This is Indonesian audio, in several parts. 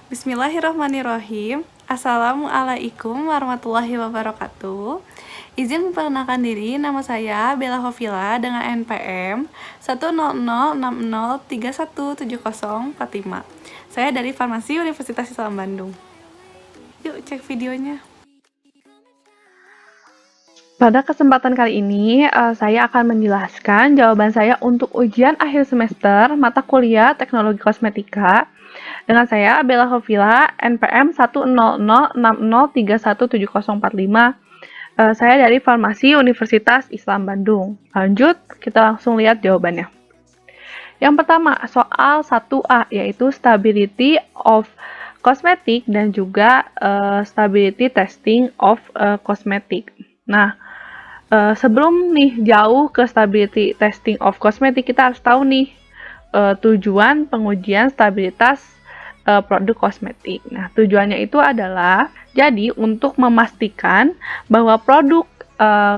Bismillahirrahmanirrahim. Assalamualaikum warahmatullahi wabarakatuh. Izin memperkenalkan diri, nama saya Bella Hovila dengan NPM 10060317045. Saya dari Farmasi Universitas Islam Bandung. Yuk cek videonya. Pada kesempatan kali ini, saya akan menjelaskan jawaban saya untuk ujian akhir semester mata kuliah Teknologi Kosmetika dengan saya Bella Hovila, NPM 10060317045. Saya dari Farmasi Universitas Islam Bandung. Lanjut, kita langsung lihat jawabannya. Yang pertama, soal 1A, yaitu Stability of Cosmetic dan juga Stability Testing of Cosmetic. Nah, sebelum nih jauh ke Stability Testing of Cosmetic, kita harus tahu nih tujuan pengujian stabilitas produk kosmetik. Nah, tujuannya itu adalah jadi untuk memastikan bahwa produk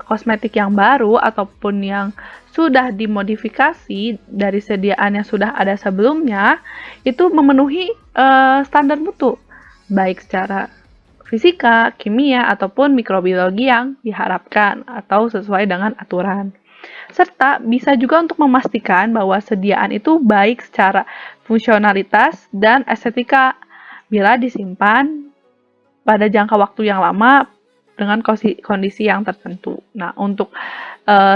kosmetik yang baru ataupun yang sudah dimodifikasi dari sediaan yang sudah ada sebelumnya itu memenuhi standar mutu, baik secara fisika, kimia, ataupun mikrobiologi yang diharapkan atau sesuai dengan aturan. Serta bisa juga untuk memastikan bahwa sediaan itu baik secara fungsionalitas dan estetika bila disimpan pada jangka waktu yang lama dengan kondisi yang tertentu. Nah, untuk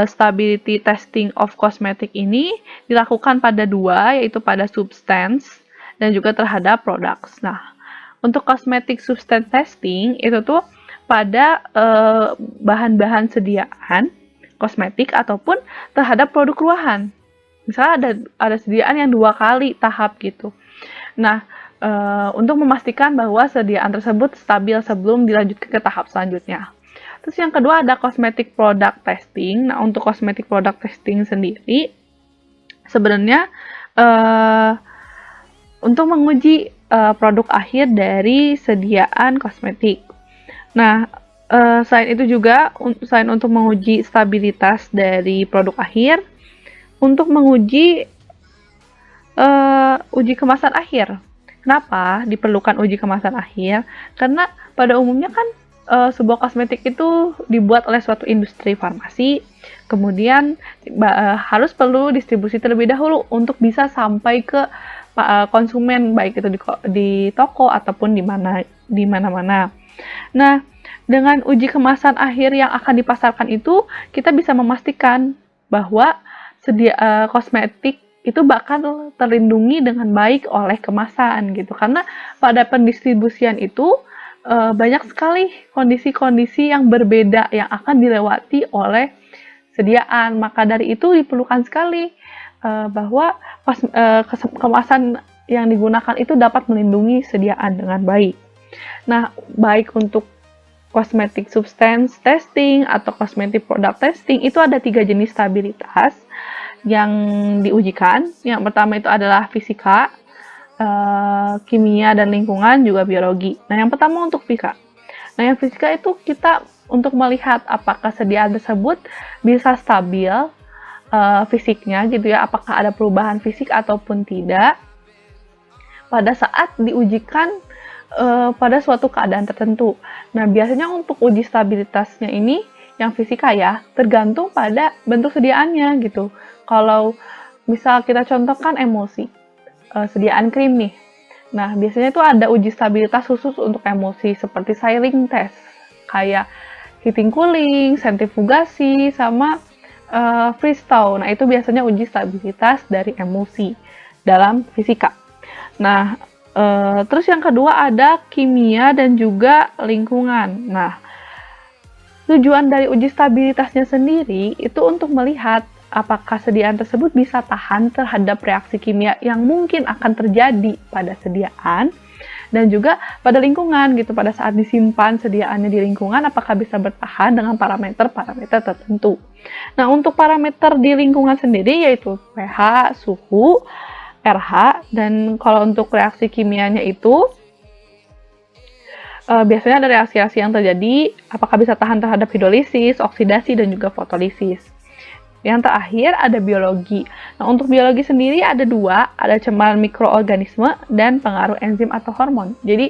stability testing of cosmetic ini dilakukan pada dua, yaitu pada substance dan juga terhadap products. Nah, untuk cosmetic substance testing itu tuh pada bahan-bahan sediaan kosmetik ataupun terhadap produk ruahan. Misalnya ada sediaan yang 2 kali tahap gitu. Nah, untuk memastikan bahwa sediaan tersebut stabil sebelum dilanjutkan ke tahap selanjutnya. Terus yang kedua ada cosmetic product testing. Nah, untuk cosmetic product testing sendiri sebenarnya untuk menguji produk akhir dari sediaan kosmetik. Nah, selain itu juga, selain untuk menguji stabilitas dari produk akhir, untuk menguji uji kemasan akhir. Kenapa diperlukan uji kemasan akhir? Karena pada umumnya kan sebuah kosmetik itu dibuat oleh suatu industri farmasi, kemudian harus perlu distribusi terlebih dahulu untuk bisa sampai ke konsumen, baik itu di toko ataupun di mana-mana. Nah, dengan uji kemasan akhir yang akan dipasarkan itu, kita bisa memastikan bahwa kosmetik itu bakal terlindungi dengan baik oleh kemasan gitu. Karena pada pendistribusian itu banyak sekali kondisi-kondisi yang berbeda yang akan dilewati oleh sediaan. Maka dari itu diperlukan sekali bahwa kemasan yang digunakan itu dapat melindungi sediaan dengan baik. Nah, baik untuk cosmetic substance testing atau cosmetic product testing itu ada 3 jenis stabilitas yang diujikan. Yang pertama itu adalah fisika, kimia dan lingkungan, juga biologi. Nah, yang pertama untuk fisika. Nah, yang fisika itu kita untuk melihat apakah sediaan tersebut bisa stabil fisiknya gitu ya, apakah ada perubahan fisik ataupun tidak pada saat diujikan pada suatu keadaan tertentu. Nah, biasanya untuk uji stabilitasnya ini yang fisika ya, tergantung pada bentuk sediaannya gitu. Kalau misal kita contohkan emulsi, sediaan krim nih. Nah, biasanya itu ada uji stabilitas khusus untuk emulsi seperti siling test, kayak heating cooling, sentrifugasi, sama freeze thaw. Nah, itu biasanya uji stabilitas dari emulsi dalam fisika. Nah, terus yang kedua ada kimia dan juga lingkungan. Nah, tujuan dari uji stabilitasnya sendiri itu untuk melihat apakah sediaan tersebut bisa tahan terhadap reaksi kimia yang mungkin akan terjadi pada sediaan dan juga pada lingkungan gitu, pada saat disimpan sediaannya di lingkungan apakah bisa bertahan dengan parameter-parameter tertentu. Nah, untuk parameter di lingkungan sendiri yaitu pH, suhu, RH, dan kalau untuk reaksi kimianya itu biasanya ada reaksi-reaksi yang terjadi apakah bisa tahan terhadap hidrolisis, oksidasi, dan juga fotolisis. Yang terakhir ada biologi. Nah, untuk biologi sendiri ada dua, ada cemaran mikroorganisme dan pengaruh enzim atau hormon. Jadi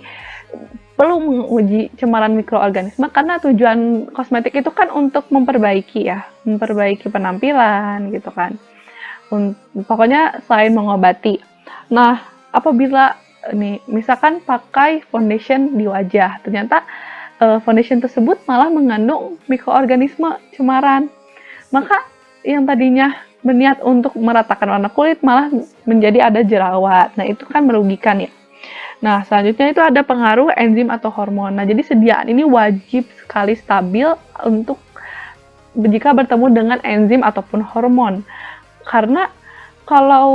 perlu menguji cemaran mikroorganisme karena tujuan kosmetik itu kan untuk memperbaiki ya, memperbaiki penampilan gitu kan. Pokoknya selain mengobati. Nah, apabila nih misalkan pakai foundation di wajah, ternyata foundation tersebut malah mengandung mikroorganisme cemaran, maka yang tadinya berniat untuk meratakan warna kulit malah menjadi ada jerawat. Nah, itu kan merugikan ya. Nah, selanjutnya itu ada pengaruh enzim atau hormon. Nah, jadi sediaan ini wajib sekali stabil untuk jika bertemu dengan enzim ataupun hormon. Karena kalau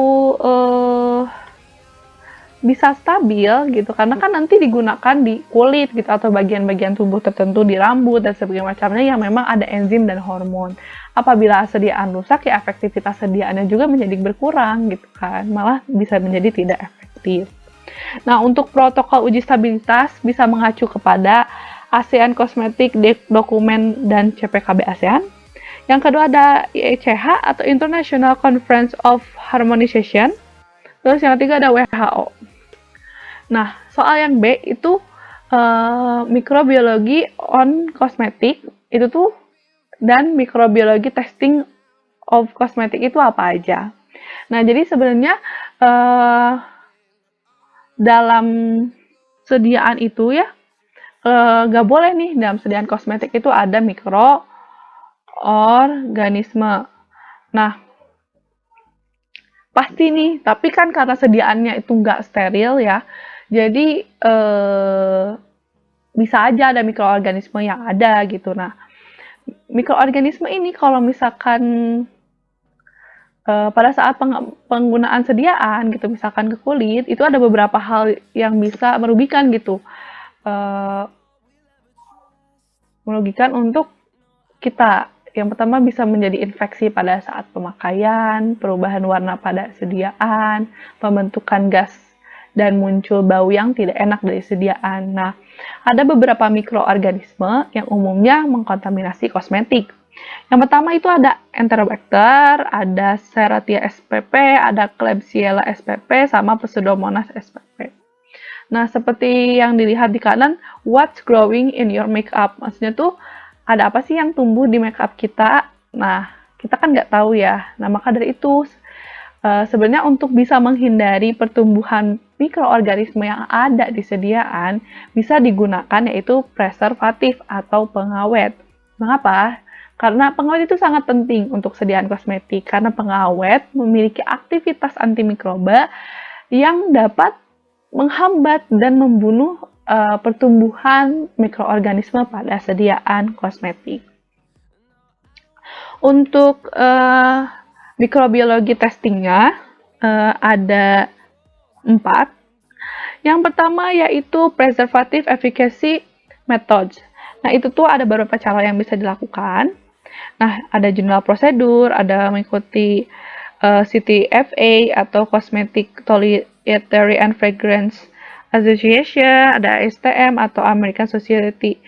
bisa stabil gitu, karena kan nanti digunakan di kulit gitu atau bagian-bagian tubuh tertentu di rambut dan sebagainya macamnya yang memang ada enzim dan hormon. Apabila sediaan rusak ya efektivitas sediaannya juga menjadi berkurang gitu kan, malah bisa menjadi tidak efektif. Nah, untuk protokol uji stabilitas bisa mengacu kepada ASEAN Cosmetic Dokumen dan CPKB ASEAN. Yang kedua ada IECH atau International Conference of Harmonization. Terus yang ketiga ada WHO. Nah, soal yang B itu mikrobiologi on cosmetic itu tuh dan mikrobiologi testing of cosmetic itu apa aja. Nah, jadi sebenarnya dalam sediaan itu ya nggak boleh nih dalam sediaan kosmetik itu ada mikroorganisme. Nah, pasti nih, tapi kan karena sediaannya itu nggak steril ya, jadi bisa aja ada mikroorganisme yang ada gitu. Nah, mikroorganisme ini kalau misalkan pada saat penggunaan sediaan gitu, misalkan ke kulit, itu ada beberapa hal yang bisa merugikan gitu. Merugikan untuk kita. Yang pertama bisa menjadi infeksi pada saat pemakaian, perubahan warna pada sediaan, pembentukan gas, dan muncul bau yang tidak enak dari sediaan. Nah, ada beberapa mikroorganisme yang umumnya mengkontaminasi kosmetik. Yang pertama itu ada Enterobacter, ada Serratia spp, ada Klebsiella spp, sama Pseudomonas spp. Nah, seperti yang dilihat di kanan, what's growing in your makeup? Maksudnya tuh, ada apa sih yang tumbuh di makeup kita? Nah, kita kan nggak tahu ya. Nah, maka dari itu, sebenarnya untuk bisa menghindari pertumbuhan mikroorganisme yang ada di sediaan, bisa digunakan yaitu preservatif atau pengawet. Mengapa? Karena pengawet itu sangat penting untuk sediaan kosmetik, karena pengawet memiliki aktivitas antimikroba yang dapat menghambat dan membunuh pertumbuhan mikroorganisme pada sediaan kosmetik. Untuk mikrobiologi testingnya ada 4. Yang pertama yaitu preservative efficacy methods. Nah, itu tuh ada beberapa cara yang bisa dilakukan. Nah, ada general prosedur, ada mengikuti CTFA atau Cosmetic Toiletry and Fragrance Association, ada STM atau American Society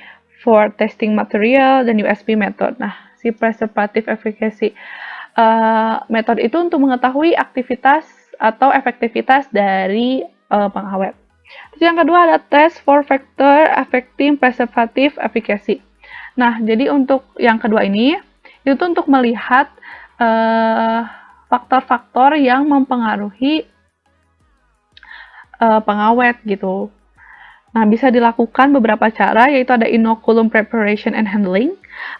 for Testing Material, dan USP method. Nah, si preservative efficacy method itu untuk mengetahui aktivitas atau efektivitas dari pengawet. Terus yang kedua ada test for factor affecting preservative efficacy. Nah, jadi untuk yang kedua ini, itu untuk melihat faktor-faktor yang mempengaruhi pengawet gitu. Nah, bisa dilakukan beberapa cara, yaitu ada inoculum preparation and handling,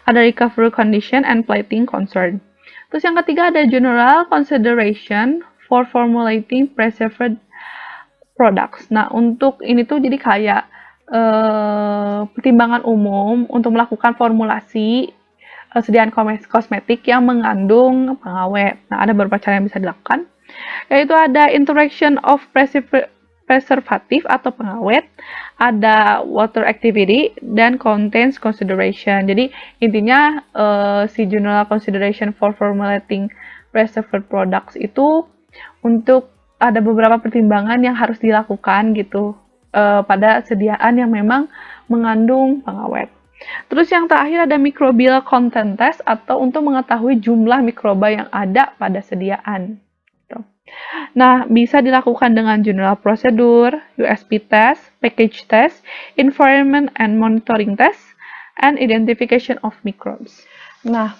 ada recovery condition and plating concern. Terus yang ketiga ada general consideration for formulating preserved products. Nah, untuk ini tuh jadi kayak pertimbangan umum untuk melakukan formulasi sediaan kosmetik yang mengandung pengawet. Nah, ada beberapa cara yang bisa dilakukan, yaitu ada interaction of preservative atau pengawet, ada water activity, dan contents consideration. Jadi intinya si general consideration for formulating preserved products itu untuk ada beberapa pertimbangan yang harus dilakukan gitu pada sediaan yang memang mengandung pengawet. Terus yang terakhir ada microbial content test atau untuk mengetahui jumlah mikroba yang ada pada sediaan. Gitu. Nah, bisa dilakukan dengan general procedure, USP test, package test, environment and monitoring test, and identification of microbes. Nah,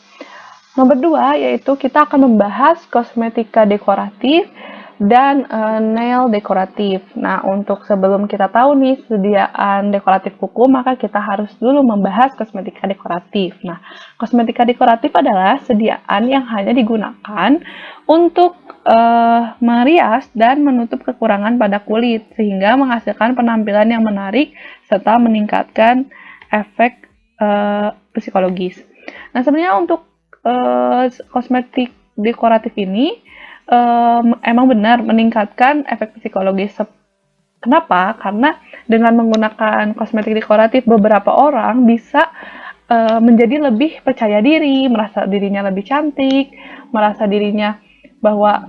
nomor 2 yaitu kita akan membahas kosmetika dekoratif dan nail dekoratif. Nah, untuk sebelum kita tahu nih sediaan dekoratif kuku, maka kita harus dulu membahas kosmetika dekoratif. Nah, kosmetika dekoratif adalah sediaan yang hanya digunakan untuk merias dan menutup kekurangan pada kulit, sehingga menghasilkan penampilan yang menarik serta meningkatkan efek psikologis. Nah, sebenarnya untuk kosmetik dekoratif ini emang benar meningkatkan efek psikologis. Kenapa? Karena dengan menggunakan kosmetik dekoratif, beberapa orang bisa menjadi lebih percaya diri, merasa dirinya lebih cantik, merasa dirinya bahwa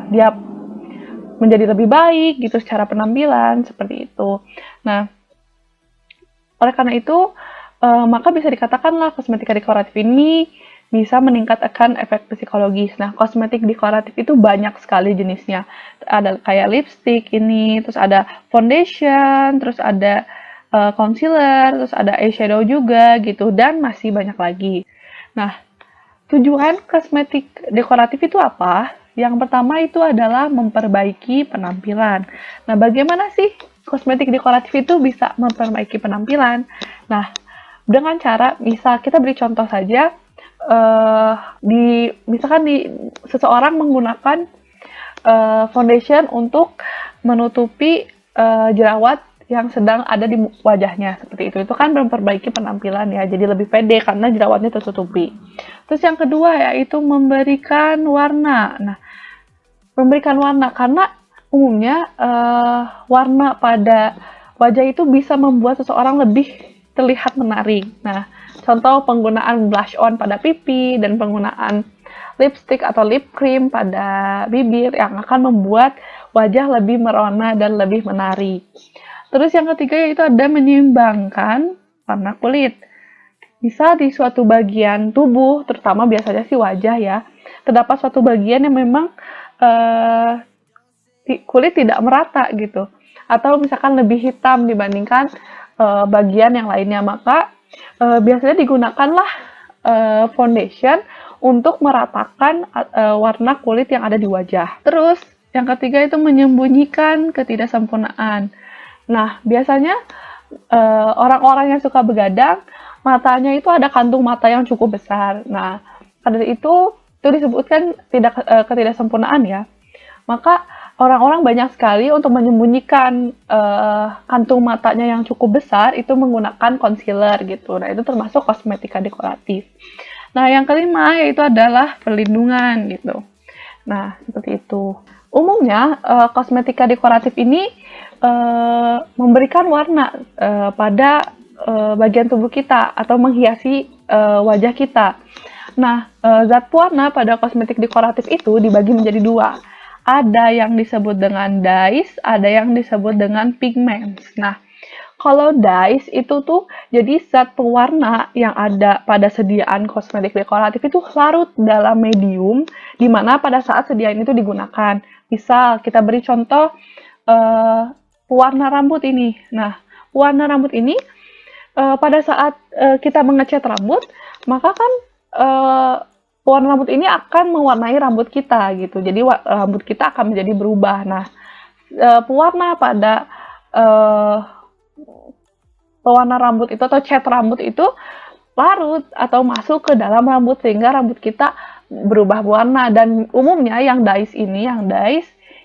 dia menjadi lebih baik gitu secara penampilan, seperti itu. Nah, oleh karena itu, maka bisa dikatakanlah kosmetika dekoratif ini bisa meningkatkan efek psikologis. Nah, kosmetik dekoratif itu banyak sekali jenisnya. Ada kayak lipstick ini, terus ada foundation, terus ada concealer, terus ada eyeshadow juga gitu, dan masih banyak lagi. Nah, tujuan kosmetik dekoratif itu apa? Yang pertama itu adalah memperbaiki penampilan. Nah, bagaimana sih kosmetik dekoratif itu bisa memperbaiki penampilan? Nah, dengan cara, misal kita beri contoh saja, misalkan seseorang menggunakan foundation untuk menutupi jerawat yang sedang ada di wajahnya, seperti itu. Itu kan memperbaiki penampilan ya, jadi lebih pede karena jerawatnya tertutupi. Terus yang kedua yaitu memberikan warna. Nah, memberikan warna karena umumnya warna pada wajah itu bisa membuat seseorang lebih terlihat menarik. Nah, contoh penggunaan blush on pada pipi dan penggunaan lipstick atau lip cream pada bibir yang akan membuat wajah lebih merona dan lebih menarik. Terus yang ketiga yaitu ada menyeimbangkan warna kulit. Misal di suatu bagian tubuh, terutama biasanya sih wajah ya, terdapat suatu bagian yang memang kulit tidak merata gitu, atau misalkan lebih hitam dibandingkan bagian yang lainnya, maka biasanya digunakanlah foundation untuk meratakan warna kulit yang ada di wajah. Terus yang ketiga itu menyembunyikan ketidaksempurnaan. Nah, biasanya orang-orang yang suka begadang, matanya itu ada kantung mata yang cukup besar. Nah, karena itu disebutkan ketidaksempurnaan ya. Maka orang-orang banyak sekali untuk menyembunyikan kantung matanya yang cukup besar itu menggunakan concealer gitu. Nah, itu termasuk kosmetika dekoratif. Nah, yang kelima yaitu adalah perlindungan gitu. Nah, seperti itu. Umumnya, kosmetika dekoratif ini memberikan warna pada bagian tubuh kita atau menghiasi wajah kita. Nah, zat pewarna pada kosmetik dekoratif itu dibagi menjadi dua. Ada yang disebut dengan dyes, ada yang disebut dengan pigments. Nah, kalau dyes itu tuh jadi zat pewarna yang ada pada sediaan kosmetik dekoratif itu larut dalam medium di mana pada saat sediaan itu digunakan. Misal kita beri contoh pewarna rambut ini. Nah, pewarna rambut ini pada saat kita mengecat rambut, maka kan pewarna rambut ini akan mewarnai rambut kita gitu. Jadi rambut kita akan menjadi berubah. Nah, pewarna pada pewarna rambut itu atau cat rambut itu larut atau masuk ke dalam rambut sehingga rambut kita berubah warna. Dan umumnya yang dyes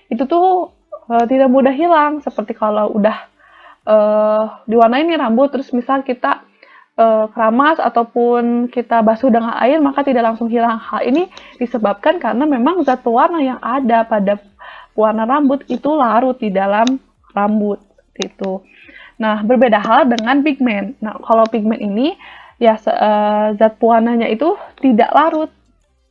itu tuh tidak mudah hilang, seperti kalau udah diwarnain nih rambut terus misal kita keramas ataupun kita basuh dengan air maka tidak langsung hilang. Hal ini disebabkan karena memang zat pewarna yang ada pada pewarna rambut itu larut di dalam rambut itu. Nah, berbeda hal dengan pigmen. Nah, kalau pigmen ini ya zat pewarnanya itu tidak larut.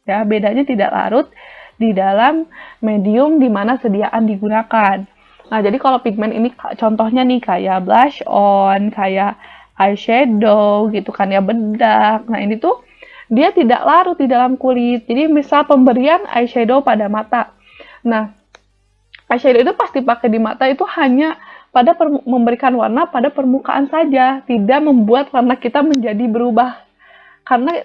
Ya, bedanya tidak larut di dalam medium di mana sediaan digunakan. Nah, jadi kalau pigmen ini contohnya nih kayak blush on, kayak eyeshadow gitu kan ya, bedak. Nah, ini tuh dia tidak larut di dalam kulit. Jadi misal pemberian eyeshadow pada mata. Nah, eyeshadow itu pasti pakai di mata itu hanya pada memberikan warna pada permukaan saja, tidak membuat warna kita menjadi berubah. Karena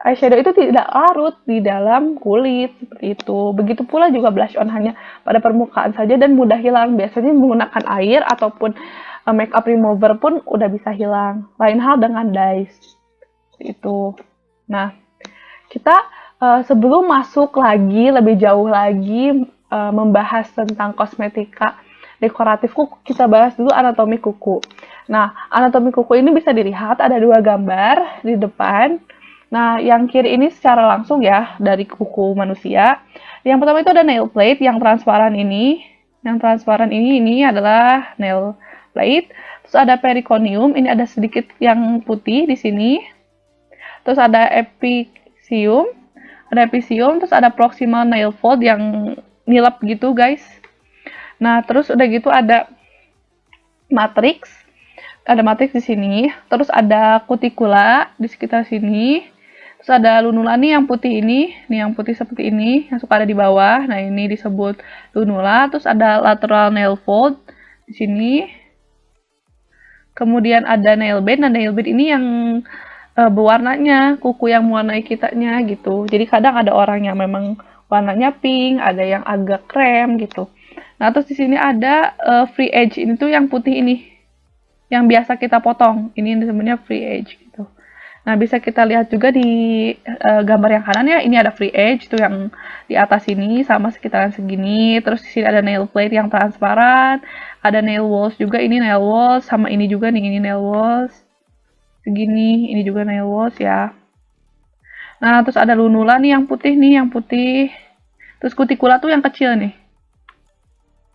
eyeshadow itu tidak larut di dalam kulit seperti itu. Begitu pula juga blush on hanya pada permukaan saja dan mudah hilang. Biasanya menggunakan air ataupun makeup remover pun udah bisa hilang. Lain hal dengan dyes itu. Nah, kita sebelum masuk lagi lebih jauh lagi membahas tentang kosmetika dekoratif kuku, kita bahas dulu anatomi kuku. Nah, anatomi kuku ini bisa dilihat ada 2 gambar di depan. Nah, yang kiri ini secara langsung ya dari kuku manusia. Yang pertama itu ada nail plate yang transparan ini. Yang transparan ini adalah nail plate. Terus ada periconium, ini ada sedikit yang putih di sini. Terus ada epiphyseum, terus ada proximal nail fold yang nilap gitu guys. Nah, terus udah gitu ada matrix di sini, terus ada cuticula di sekitar sini, terus ada lunula nih yang putih ini, yang putih seperti ini, yang suka ada di bawah. Nah, ini disebut lunula. Terus ada lateral nail fold di sini. Kemudian ada nail bed. Nah, nail bed ini yang berwarnanya, kuku yang mewarnai kitanya gitu. Jadi kadang ada orang yang memang warnanya pink, ada yang agak krem gitu. Nah, terus di sini ada free edge. Ini tuh yang putih ini, yang biasa kita potong. Ini sebenarnya free edge gitu. Nah, bisa kita lihat juga di gambar yang kanan ya. Ini ada free edge tuh yang di atas ini sama sekitaran segini. Terus di sini ada nail plate yang transparan, ada nail walls juga. Ini nail walls sama ini juga nih, ini nail walls segini, ini juga nail walls ya. Nah, terus ada lunula nih yang putih nih, yang putih. Terus cuticula tuh yang kecil nih.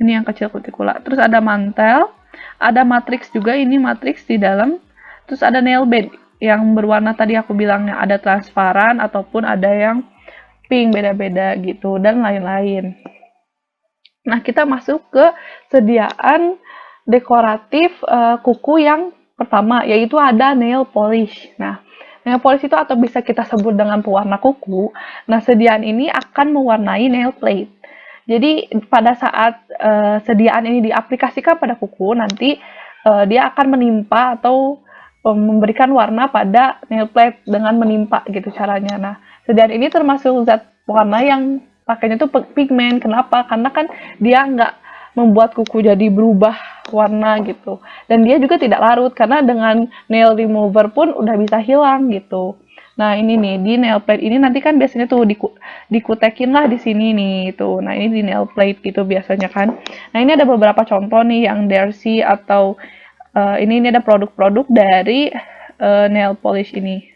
Ini yang kecil cuticula. Terus ada mantel, ada matrix juga, ini matrix di dalam. Terus ada nail bed yang berwarna tadi aku bilangnya, ada transparan ataupun ada yang pink, beda-beda gitu dan lain-lain. Nah, kita masuk ke sediaan dekoratif kuku yang pertama, yaitu ada nail polish. Nah, nail polish itu atau bisa kita sebut dengan pewarna kuku. Nah, sediaan ini akan mewarnai nail plate. Jadi, pada saat sediaan ini diaplikasikan pada kuku, nanti dia akan menimpa atau memberikan warna pada nail plate dengan menimpa gitu caranya. Nah, sediaan ini termasuk zat warna yang pakainya tuh pigmen. Kenapa? Karena kan dia nggak membuat kuku jadi berubah warna gitu. Dan dia juga tidak larut karena dengan nail remover pun udah bisa hilang gitu. Nah, ini nih di nail plate ini nanti kan biasanya tuh dikutekin lah di sini nih tuh. Nah, ini di nail plate gitu biasanya kan. Nah, ini ada beberapa contoh nih yang Darcy atau ini ada produk-produk dari nail polish ini.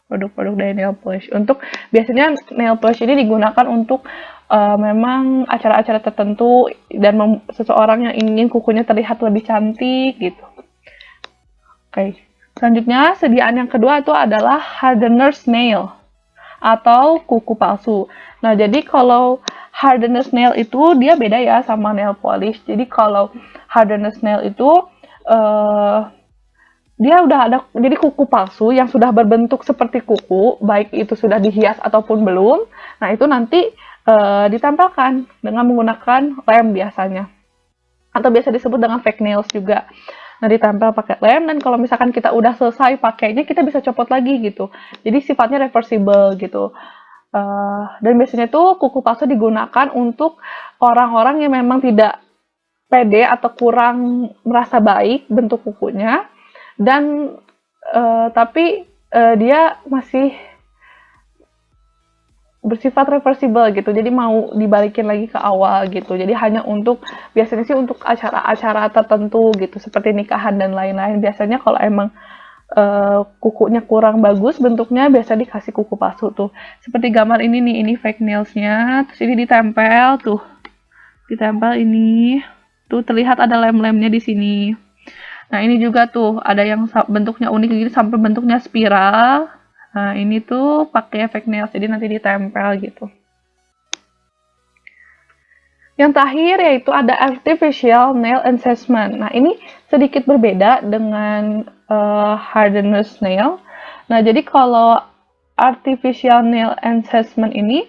Produk-produk dari nail polish. Untuk biasanya nail polish ini digunakan untuk memang acara-acara tertentu dan seseorang yang ingin kukunya terlihat lebih cantik gitu. Oke. Selanjutnya, sediaan yang kedua itu adalah hardener's nail atau kuku palsu. Nah, jadi kalau hardener's nail itu dia beda ya sama nail polish. Jadi kalau hardener's nail itu dia udah ada, jadi kuku palsu yang sudah berbentuk seperti kuku, baik itu sudah dihias ataupun belum. Nah, itu nanti ditempelkan dengan menggunakan lem biasanya. Atau biasa disebut dengan fake nails juga. Nah, ditempel pakai lem, dan kalau misalkan kita udah selesai pakainya, kita bisa copot lagi gitu. Jadi sifatnya reversible gitu. Dan biasanya tuh kuku palsu digunakan untuk orang-orang yang memang tidak pede atau kurang merasa baik bentuk kukunya, dan tapi dia masih bersifat reversible gitu, jadi mau dibalikin lagi ke awal gitu. Jadi hanya untuk, biasanya sih untuk acara-acara tertentu gitu, seperti nikahan dan lain-lain. Biasanya kalau emang kukunya kurang bagus bentuknya, biasa dikasih kuku palsu tuh. Seperti gambar ini nih, ini fake nails-nya, terus ini ditempel tuh. Ditempel ini. Tuh terlihat ada lem-lemnya di sini. Nah, ini juga tuh ada yang bentuknya unik gitu sampai bentuknya spiral. Nah, ini tuh pakai fake nails, jadi nanti ditempel gitu. Yang terakhir yaitu ada artificial nail enhancement. Nah, ini sedikit berbeda dengan hardness nail. Nah, jadi kalau artificial nail enhancement ini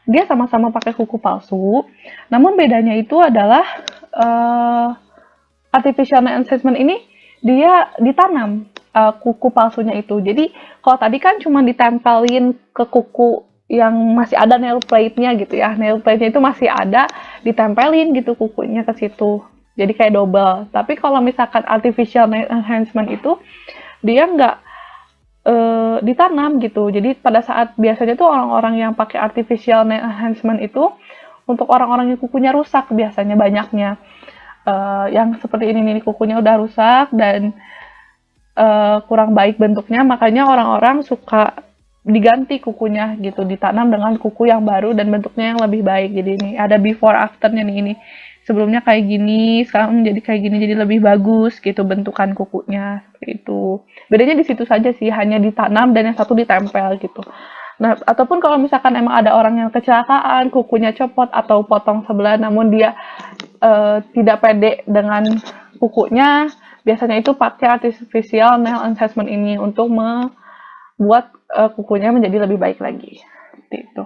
dia sama-sama pakai kuku palsu, namun bedanya itu adalah artificial nail enhancement ini dia ditanam kuku palsunya itu. Jadi kalau tadi kan cuma ditempelin ke kuku yang masih ada nail plate-nya gitu ya. Nail plate-nya itu masih ada, ditempelin gitu kukunya ke situ. Jadi kayak double. Tapi kalau misalkan artificial nail enhancement itu dia nggak ditanam gitu. Jadi pada saat biasanya tuh orang-orang yang pakai artificial nail enhancement itu untuk orang-orang yang kukunya rusak biasanya banyaknya. Yang seperti ini nih kukunya udah rusak dan kurang baik bentuknya, makanya orang-orang suka diganti kukunya gitu, ditanam dengan kuku yang baru dan bentuknya yang lebih baik. Jadi ini ada before afternya nih, ini sebelumnya kayak gini, sekarang menjadi kayak gini, jadi lebih bagus gitu bentukan kukunya seperti itu. Bedanya di situ saja sih, hanya ditanam dan yang satu ditempel gitu. Nah, ataupun kalau misalkan emang ada orang yang kecelakaan, kukunya copot atau potong sebelah, namun dia tidak pede dengan kukunya, biasanya itu pakai artificial nail enhancement ini untuk membuat kukunya menjadi lebih baik lagi. Seperti itu.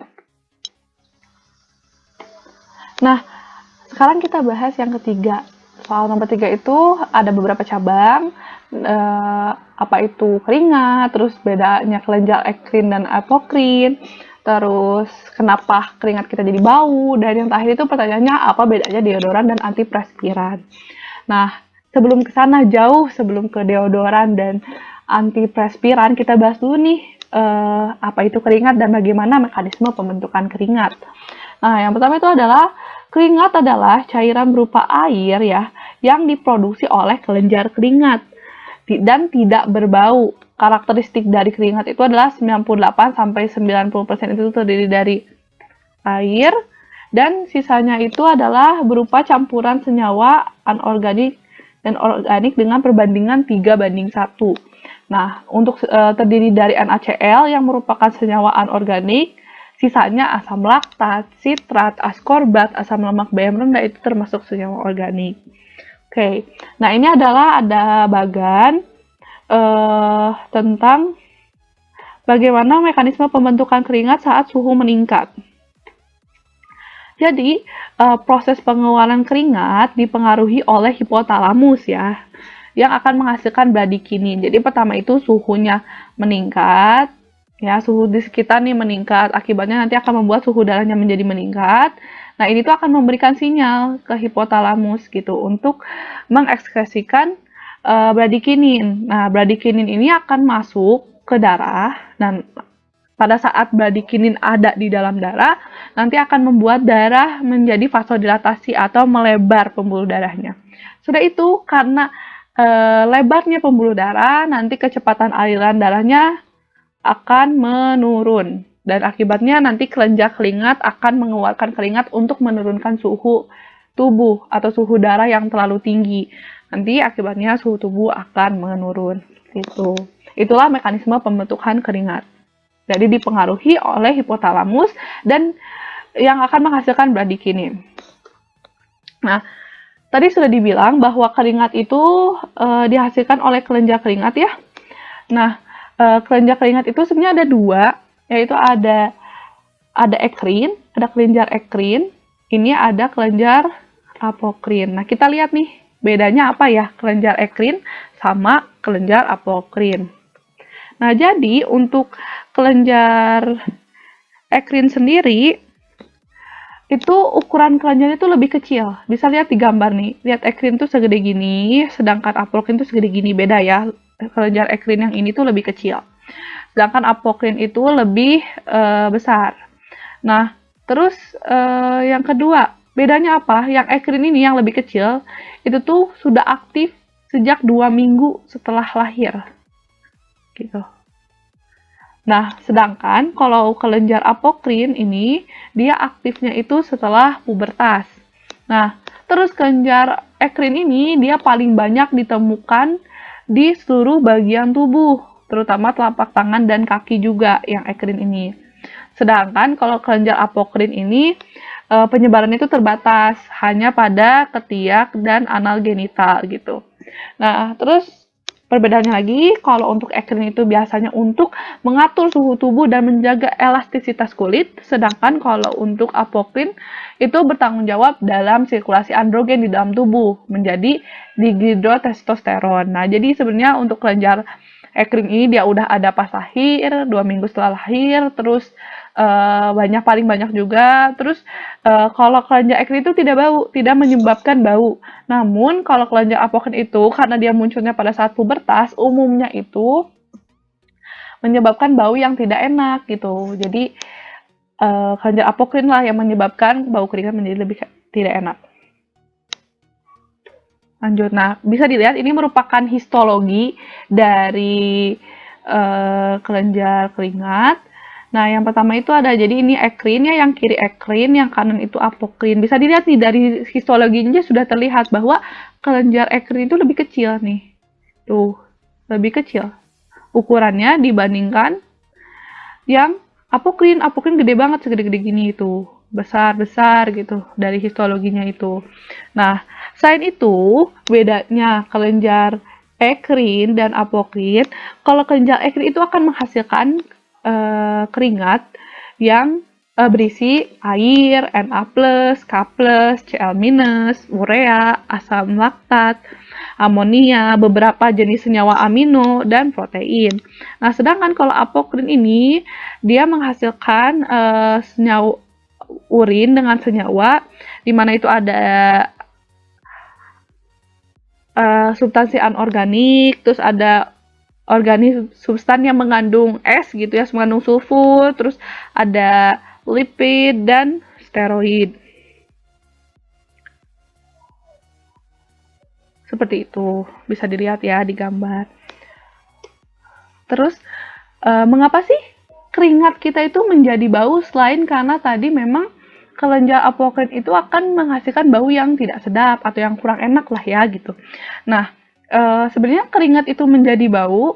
Nah, sekarang kita bahas yang ketiga. Soal nomor 3 itu ada beberapa cabang, apa itu keringat, terus bedanya kelenjar ekrin dan apokrin, terus kenapa keringat kita jadi bau, dan yang terakhir itu pertanyaannya apa bedanya deodoran dan antiperspiran. Nah, sebelum ke sana jauh, sebelum ke deodoran dan antiperspiran, kita bahas dulu nih apa itu keringat dan bagaimana mekanisme pembentukan keringat. Nah, yang pertama itu adalah keringat adalah cairan berupa air ya yang diproduksi oleh kelenjar keringat dan tidak berbau. Karakteristik dari keringat itu adalah 98 sampai 90% itu terdiri dari air dan sisanya itu adalah berupa campuran senyawa anorganik dan organik dengan perbandingan 3:1. Nah, untuk terdiri dari NaCl yang merupakan senyawa anorganik, sisanya asam laktat, sitrat, askorbat, asam lemak BM rendah itu termasuk senyawa organik. Oke, nah ini adalah ada bagan tentang bagaimana mekanisme pembentukan keringat saat suhu meningkat. Jadi, proses pengeluaran keringat dipengaruhi oleh hipotalamus ya, yang akan menghasilkan bradikinin. Jadi pertama itu suhunya meningkat, ya suhu di sekitar nih meningkat, akibatnya nanti akan membuat suhu darahnya menjadi meningkat. Nah ini tuh akan memberikan sinyal ke hipotalamus gitu untuk mengekskresikan bradikinin. Nah bradikinin ini akan masuk ke darah dan pada saat bradikinin ada di dalam darah, nanti akan membuat darah menjadi vasodilatasi atau melebar pembuluh darahnya. Sudah itu, karena lebarnya pembuluh darah, nanti kecepatan aliran darahnya akan menurun. Dan akibatnya nanti kelenjar keringat akan mengeluarkan keringat untuk menurunkan suhu tubuh atau suhu darah yang terlalu tinggi. Nanti akibatnya suhu tubuh akan menurun. Itulah mekanisme pembentukan keringat. Jadi dipengaruhi oleh hipotalamus dan yang akan menghasilkan bradikinin. Nah, tadi sudah dibilang bahwa keringat itu dihasilkan oleh kelenjar keringat ya. Nah, kelenjar keringat itu sebenarnya ada dua, yaitu ada ekrin, ada kelenjar ekrin, ini ada kelenjar apokrin. Nah, kita lihat nih bedanya apa ya kelenjar ekrin sama kelenjar apokrin. Nah, jadi untuk kelenjar ekrin sendiri, itu ukuran kelenjarnya itu lebih kecil. Bisa lihat di gambar nih. Lihat ekrin tuh segede gini, sedangkan apokrin tuh segede gini. Beda ya. Kelenjar ekrin yang ini tuh lebih kecil. Sedangkan apokrin itu lebih besar. Nah, terus yang kedua, bedanya apa? Yang ekrin ini yang lebih kecil, itu tuh sudah aktif sejak 2 minggu setelah lahir. Gitu. Nah, sedangkan kalau kelenjar apokrin ini, dia aktifnya itu setelah pubertas. Nah, terus kelenjar ekrin ini, dia paling banyak ditemukan di seluruh bagian tubuh, terutama telapak tangan dan kaki juga yang ekrin ini. Sedangkan kalau kelenjar apokrin ini, penyebarannya itu terbatas hanya pada ketiak dan anal genital gitu. Nah, terus perbedaannya lagi, kalau untuk ekrin itu biasanya untuk mengatur suhu tubuh dan menjaga elastisitas kulit, sedangkan kalau untuk apokrin itu bertanggung jawab dalam sirkulasi androgen di dalam tubuh, menjadi dihidrotestosteron. Nah, jadi sebenarnya untuk kelenjar ekrin ini dia udah ada pas lahir, 2 minggu setelah lahir, terus paling banyak juga. Terus kalau kelenjar ekrin itu tidak bau, tidak menyebabkan bau. Namun kalau kelenjar apokrin itu karena dia munculnya pada saat pubertas, umumnya itu menyebabkan bau yang tidak enak gitu. Jadi kelenjar apokrin lah yang menyebabkan bau keringat menjadi lebih tidak enak. Lanjut, nah bisa dilihat ini merupakan histologi dari kelenjar keringat. Nah, yang pertama itu ada, jadi ini ekrin ya, yang kiri ekrin, yang kanan itu apokrin. Bisa dilihat nih dari histologinya sudah terlihat bahwa kelenjar ekrin itu lebih kecil nih. Tuh, lebih kecil ukurannya dibandingkan yang apokrin. Apokrin gede banget, segede-gede gini itu. Besar-besar gitu dari histologinya itu. Nah, selain itu, bedanya kelenjar ekrin dan apokrin, kalau kelenjar ekrin itu akan menghasilkan keringat yang berisi air, Na+, K+, Cl-, urea, asam laktat, amonia, beberapa jenis senyawa amino, dan protein. Nah, sedangkan kalau apokrin ini, dia menghasilkan senyawa urin dengan senyawa, di mana itu ada substansi anorganik, terus ada organik substan yang mengandung es gitu ya, mengandung sulfur, terus ada lipid dan steroid. Seperti itu, bisa dilihat ya di gambar. Terus, mengapa sih keringat kita itu menjadi bau selain karena tadi memang kelenjar apokrin itu akan menghasilkan bau yang tidak sedap atau yang kurang enak lah ya gitu. Nah, sebenarnya keringat itu menjadi bau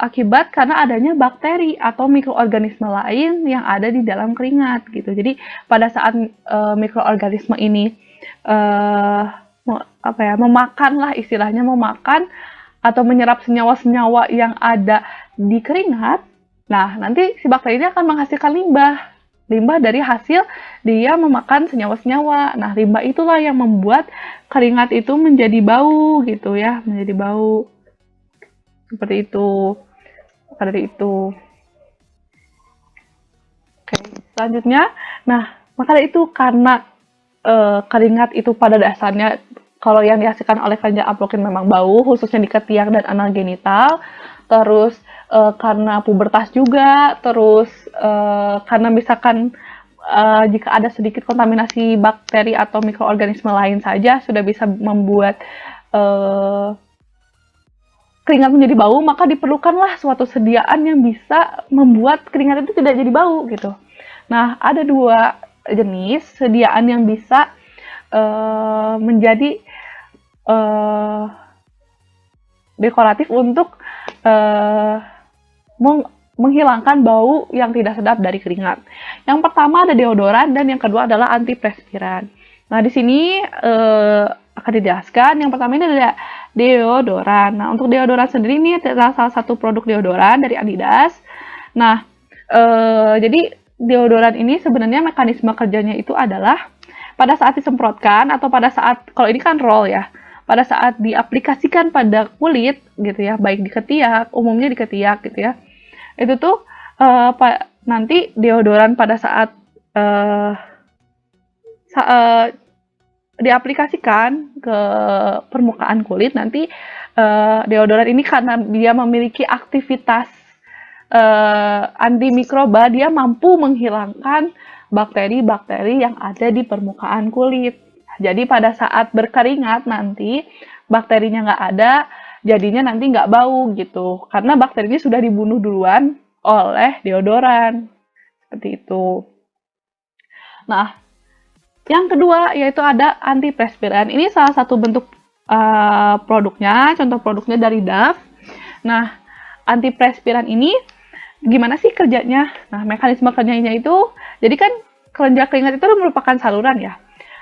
akibat karena adanya bakteri atau mikroorganisme lain yang ada di dalam keringat gitu. Jadi pada saat mikroorganisme ini memakan lah istilahnya, memakan atau menyerap senyawa-senyawa yang ada di keringat, nah nanti si bakteri ini akan menghasilkan limbah dari hasil dia memakan senyawa-senyawa. Nah, limbah itulah yang membuat keringat itu menjadi bau gitu ya, menjadi bau. Seperti itu. Maka dari itu. Oke, selanjutnya, nah, maka dari itu karena keringat itu pada dasarnya kalau yang dihasilkan oleh kelenjar apokrin memang bau, khususnya di ketiak dan anal genital. Terus karena pubertas juga, terus karena misalkan jika ada sedikit kontaminasi bakteri atau mikroorganisme lain saja sudah bisa membuat keringat menjadi bau, maka diperlukanlah suatu sediaan yang bisa membuat keringat itu tidak jadi bau gitu. Nah, ada 2 jenis sediaan yang bisa menjadi dekoratif untuk menghilangkan bau yang tidak sedap dari keringat. Yang pertama ada deodoran dan yang kedua adalah antiperspiran. Nah, di sini akan dijelaskan. Yang pertama ini ada deodoran. Nah, untuk deodoran sendiri ini adalah salah satu produk deodoran dari Adidas. Nah, jadi deodoran ini sebenarnya mekanisme kerjanya itu adalah pada saat disemprotkan atau pada saat, kalau ini kan roll ya, pada saat diaplikasikan pada kulit gitu ya, baik di ketiak, umumnya di ketiak gitu ya, itu tuh nanti deodoran pada saat diaplikasikan ke permukaan kulit, nanti deodoran ini karena dia memiliki aktivitas antimikroba, dia mampu menghilangkan bakteri-bakteri yang ada di permukaan kulit. Jadi pada saat berkeringat nanti bakterinya nggak ada, jadinya nanti nggak bau gitu. Karena bakterinya sudah dibunuh duluan oleh deodoran. Seperti itu. Nah, yang kedua yaitu ada antiperspiran. Ini salah satu bentuk produknya, contoh produknya dari Dove. Nah, antiperspiran ini gimana sih kerjanya? Nah, mekanisme kerjanya itu, jadi kan kelenjar keringat itu merupakan saluran ya.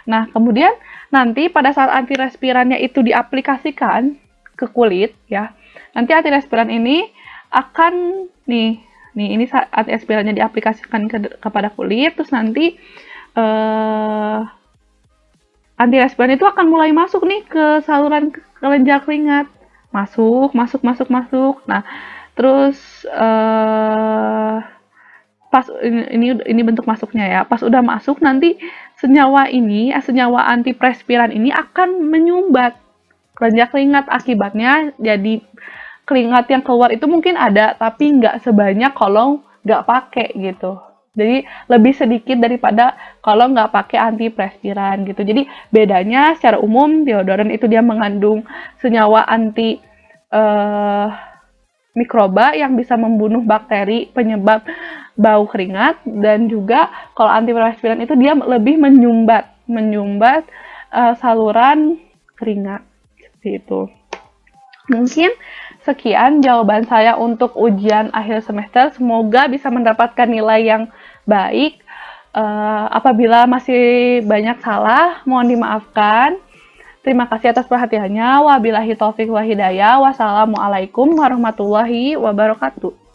Nah, kemudian nanti pada saat antirespirannya itu diaplikasikan ke kulit ya, nanti antirespiran ini akan ini saat antirespirannya diaplikasikan kepada kulit, terus nanti antirespiran itu akan mulai masuk nih ke saluran kelenjar keringat, masuk. Nah, terus pas ini bentuk masuknya ya. Pas udah masuk nanti senyawa antiperspiran ini akan menyumbat kelenjar keringat, akibatnya jadi keringat yang keluar itu mungkin ada tapi nggak sebanyak kalau nggak pakai gitu. Jadi lebih sedikit daripada kalau nggak pakai antiperspiran gitu. Jadi bedanya secara umum deodoran itu dia mengandung senyawa anti mikroba yang bisa membunuh bakteri penyebab bau keringat, dan juga kalau antiperspiran itu dia lebih menyumbat saluran keringat seperti itu. Mungkin sekian jawaban saya untuk ujian akhir semester. Semoga bisa mendapatkan nilai yang baik. Apabila masih banyak salah, mohon dimaafkan. Terima kasih atas perhatiannya. Wabillahi taufiq wa hidayah. Wassalamualaikum warahmatullahi wabarakatuh.